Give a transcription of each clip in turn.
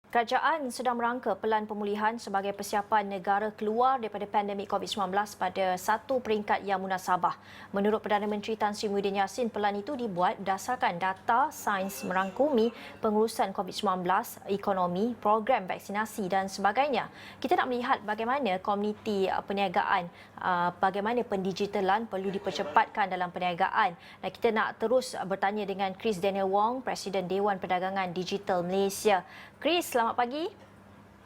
Kerajaan sedang merangka pelan pemulihan sebagai persiapan negara keluar daripada pandemik COVID-19 pada satu peringkat yang munasabah. Menurut Perdana Menteri Tan Sri Muhyiddin Yassin, pelan itu dibuat berdasarkan data sains merangkumi pengurusan COVID-19, ekonomi, program vaksinasi dan sebagainya. Kita nak melihat bagaimana komuniti perniagaan, bagaimana pendigitalan perlu dipercepatkan dalam perniagaan. Dan kita nak terus bertanya dengan Chris Daniel Wong, Presiden Dewan Perdagangan Digital Malaysia. Chris, selamat pagi.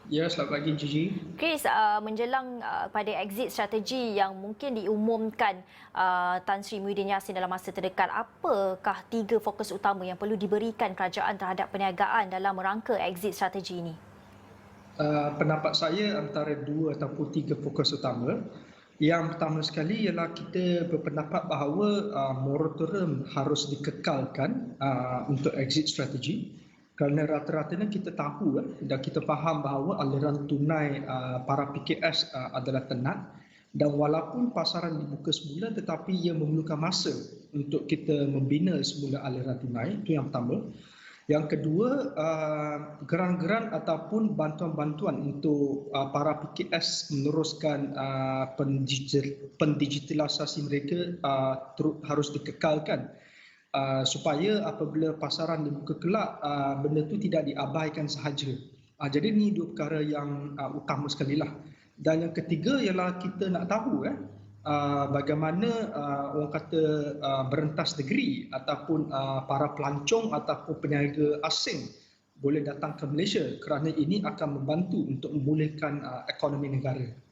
Ya, selamat pagi Gigi. Chris, menjelang pada exit strategi yang mungkin diumumkan Tan Sri Muhyiddin Yassin dalam masa terdekat, apakah tiga fokus utama yang perlu diberikan kerajaan terhadap perniagaan dalam merangka exit strategi ini? Pendapat saya antara dua ataupun tiga fokus utama. Yang pertama sekali ialah kita berpendapat bahawa moratorium harus dikekalkan untuk exit strategi. Kerana rata-ratanya kita tahu dan kita faham bahawa aliran tunai para PKS adalah tenat, dan walaupun pasaran dibuka semula tetapi ia memerlukan masa untuk kita membina semula aliran tunai. Itu yang pertama. Yang kedua, geran-geran ataupun bantuan-bantuan untuk para PKS meneruskan pendigitalisasi mereka harus dikekalkan. Supaya apabila pasaran dibuka kelak, benda itu tidak diabaikan sahaja. Jadi ini dua perkara yang utama sekali lah. Dan yang ketiga ialah kita nak tahu bagaimana orang kata berentas negeri ataupun para pelancong ataupun peniaga asing boleh datang ke Malaysia, kerana ini akan membantu untuk memulihkan ekonomi negara.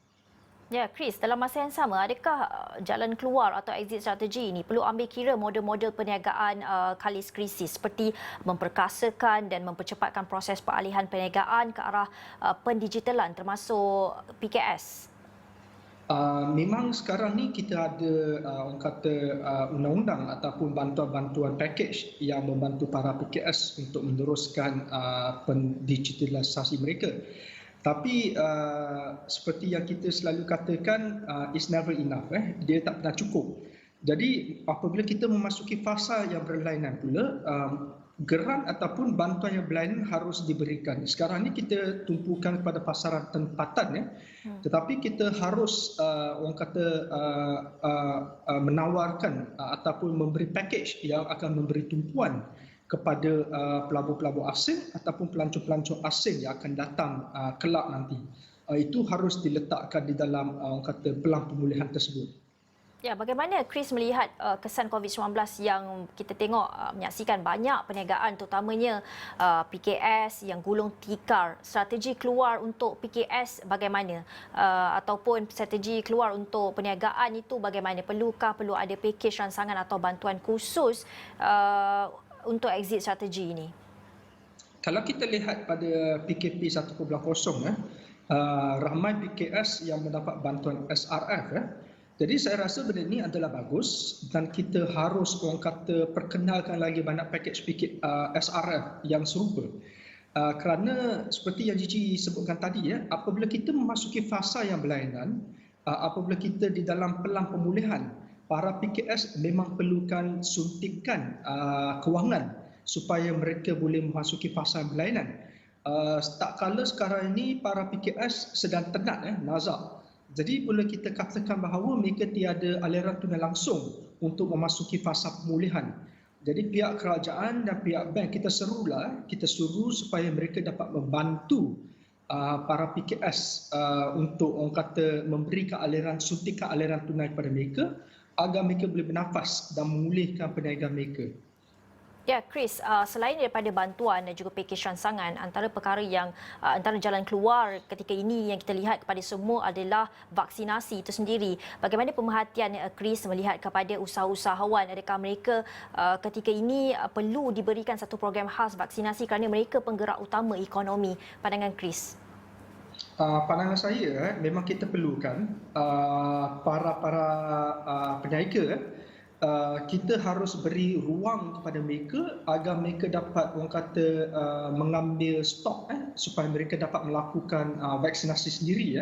Ya, Chris, dalam masa yang sama, adakah jalan keluar atau exit strategi ini perlu ambil kira model-model perniagaan kalis krisis seperti memperkasakan dan mempercepatkan proses peralihan perniagaan ke arah pendigitalan termasuk PKS? Memang sekarang ni kita ada orang kata undang-undang ataupun bantuan-bantuan package yang membantu para PKS untuk meneruskan pendigitalisasi mereka. Tapi seperti yang kita selalu katakan, it's never enough. Dia tak pernah cukup. Jadi apabila kita memasuki fasa yang berlainan pula, geran ataupun bantuan yang berlainan harus diberikan. Sekarang ni kita tumpukan kepada pasaran tempatan, tetapi kita harus orang kata menawarkan ataupun memberi package yang akan memberi tumpuan kepada pelabur-pelabur asing ataupun pelancong-pelancong asing yang akan datang kelak nanti. Itu harus diletakkan di dalam orang kata pelan pemulihan tersebut. Ya, bagaimana Chris melihat kesan COVID-19 yang kita tengok menyaksikan banyak perniagaan terutamanya PKS yang gulung tikar. Strategi keluar untuk PKS bagaimana? Ataupun strategi keluar untuk perniagaan itu bagaimana? Perlu ada pakej rangsangan atau bantuan khusus untuk exit strategi ini? Kalau kita lihat pada PKP 1.0, ramai PKS yang mendapat bantuan SRF. Jadi saya rasa benda ini adalah bagus dan kita harus orang kata perkenalkan lagi banyak pakej SRF yang serupa. Kerana seperti yang Gigi sebutkan tadi, apabila kita memasuki fasa yang berlainan, apabila kita di dalam pelan pemulihan, para PKS memang perlukan suntikan kewangan supaya mereka boleh memasuki fasa berlainan. Tak kala sekarang ini para PKS sedang tenat, nazak. Jadi boleh kita katakan bahawa mereka tiada aliran tunai langsung untuk memasuki fasa pemulihan. Jadi pihak kerajaan dan pihak bank kita suruh supaya mereka dapat membantu para PKS untuk orang kata memberikan suntikan aliran tunai kepada mereka agar mereka boleh bernafas dan memulihkan perniagaan mereka. Ya, Chris, selain daripada bantuan dan juga pakej rangsangan, antara perkara yang antara jalan keluar ketika ini yang kita lihat kepada semua adalah vaksinasi itu sendiri. Bagaimana pemerhatian Chris melihat kepada usahawan? Adakah mereka ketika ini perlu diberikan satu program khas vaksinasi kerana mereka penggerak utama ekonomi? Pandangan Chris? Pandangan saya memang kita perlukan para peniaga. Kita harus beri ruang kepada mereka agar mereka dapat orang kata mengambil stok supaya mereka dapat melakukan vaksinasi sendiri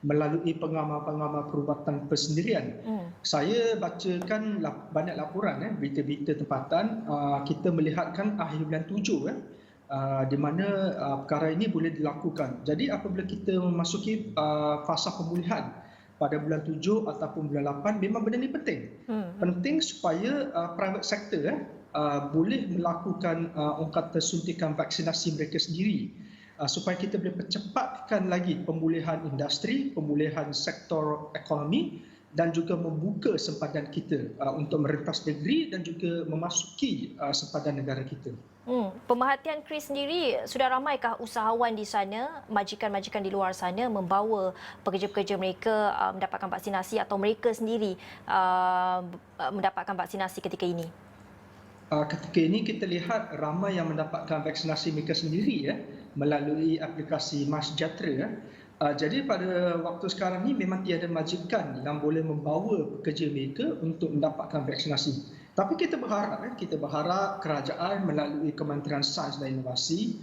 melalui pengamal-pengamal perubatan persendirian. Saya bacakan banyak laporan berita-berita tempatan, kita melihatkan akhir bulan 7 di mana perkara ini boleh dilakukan. Jadi apabila kita memasuki fasa pemulihan pada bulan 7 ataupun bulan 8, memang benda ini penting. Penting supaya private sector boleh melakukan orang kata suntikan vaksinasi mereka sendiri, supaya kita boleh percepatkan lagi pemulihan industri, pemulihan sektor ekonomi dan juga membuka sempadan kita untuk merentas negeri dan juga memasuki sempadan negara kita. Pemerhatian Chris sendiri, sudah ramaikah usahawan di sana, majikan-majikan di luar sana membawa pekerja-pekerja mereka mendapatkan vaksinasi atau mereka sendiri mendapatkan vaksinasi ketika ini? Ketika ini kita lihat ramai yang mendapatkan vaksinasi mereka sendiri melalui aplikasi MySejahtera. Jadi pada waktu sekarang ni memang tiada majikan yang boleh membawa pekerja mereka untuk mendapatkan vaksinasi. Tapi kita berharap kerajaan melalui Kementerian Sains dan Inovasi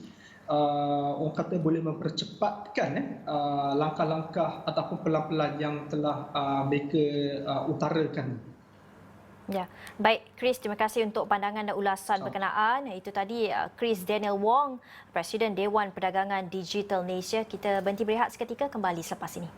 orang kata boleh mempercepatkan langkah-langkah ataupun pelan-pelan yang telah mereka utarakan. Ya, baik Chris, terima kasih untuk pandangan dan ulasan berkenaan. Itu tadi Chris Daniel Wong, Presiden Dewan Perdagangan Digital Malaysia. Kita berhenti berehat seketika, kembali selepas ini.